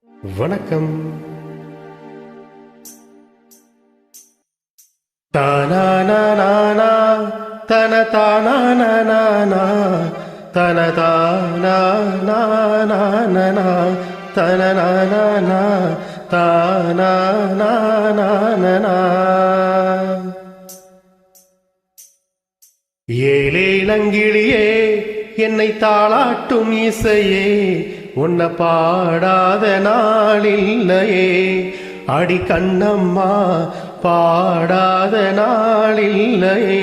வணக்கம். தானானானா தன தானானானா தன தானானானா தனனானா தானானானா. ஏலேலங்கிளியே என்னை தாளாட்டும் இசையே, உன்னை பாடாத நாளில்லையே. அடி கண்ணம்மா பாடாத நாளில்லையே.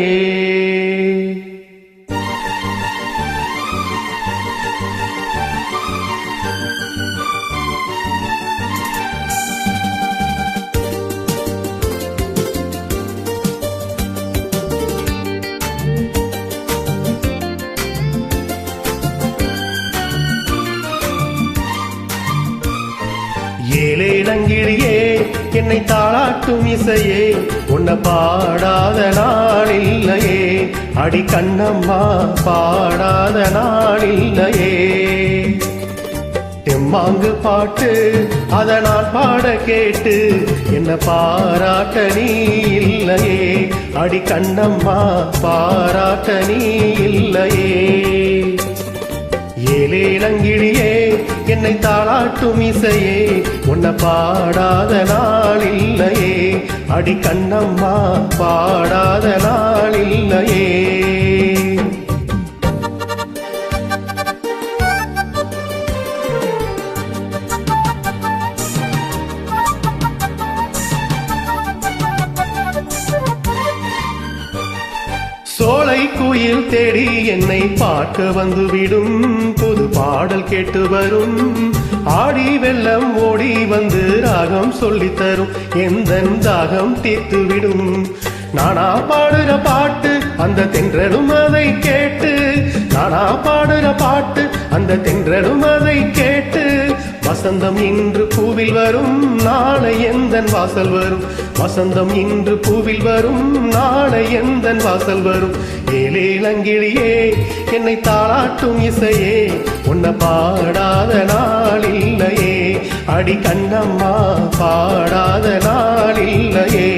ஏலேலங்கிளியே என்னை தாளாட்டும் இசையே, உன்னை பாடாத நாளில்லையே. அடி கண்ணம்மா பாடாத நாளில்லையே. தெம்மாங்கு பாட்டு அத நான் பாட கேட்டு என்ன பாராட்ட நீ இல்லையே. அடி கண்ணம்மா பாராட்ட நீ இல்லையே. ஏலேலங்கிளியே என்னை தாளாட்டும் இசையே, உன்னை பாடாத நாளில்லையே. அடி கண்ணம்மா பாடாத நாளில்லையே. சோலை குயில் தேடி என்னை பார்க்க வந்துவிடும், புது பாடல் கேட்டு வரும். ஆடி வெள்ளம் ஓடி வந்து ராகம் சொல்லித்தரும், எந்த தாகம் தீர்த்துவிடும். நானா பாடுற பாட்டு அந்த தென்றலும் அதை கேட்டு, நானா பாடுற பாட்டு அந்த தென்றலும் அதை கேட்டு. வசந்தம் இன்று பூவில் வரும், நாளை எந்தன் வாசல் வரும். வசந்தம் இன்று பூவில் வரும், நாளை எந்தன் வாசல் வரும். ஏலேலங்கிளியே என்னை தாளாட்டும் இசையே, உன்னை பாடாத நாளில்லையே. அடி கண்ணம்மா பாடாத நாளில்லையே.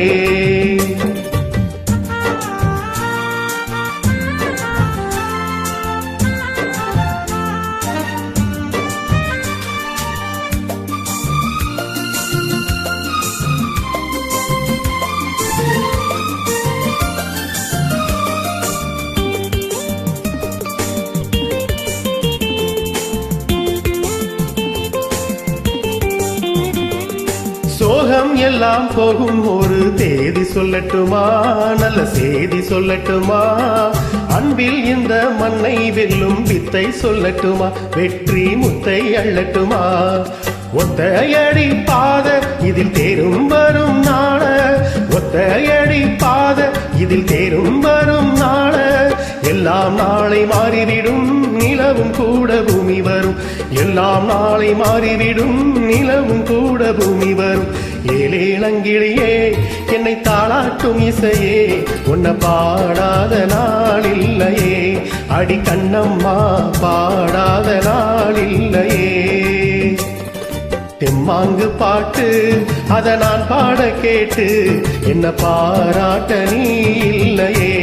சோகம் எல்லாம் போகும் ஒரு தேதி சொல்லட்டுமா, நல்ல செய்தி சொல்லட்டுமா. அன்பில் இந்த மண்ணை வெல்லும் வித்தை சொல்லட்டுமா, வெற்றி முத்தை அள்ளட்டுமா. ஒத்தையடி பாத இதில் தேரும் வரும் நாள, ஒத்தையடி பாத இதில் தேரும் வரும் நாள. எல்லாம் நாளை மாறிவிடும், நிலவும் கூட பூமி வரும். எல்லாம் நாளை மாறிவிடும், நிலவும் கூட பூமி வரும். ஏலேலங்கிளியே என்னை தாளாட்டும் இசையே, உன்னை பாடாத நாளில்லையே. அடி கண்ணம்மா பாடாத நாளில்லையே. தெம்மாங்கு பாட்டு அத நான் பாட கேட்டு என்ன பாராட்ட நீ இல்லையே.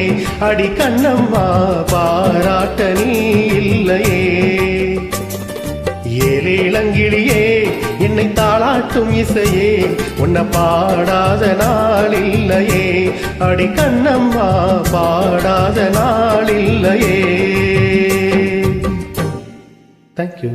அடி கண்ணம்மா பாராட்ட நீ இல்லையே. ஏலேலங்கிளியே என்னை தாளாட்டும் இசையே, உன்னை பாடாத நாளில்லையே. அடி கண்ணம்மா பாடாத நாளில்லையே. தேங்க்யூ.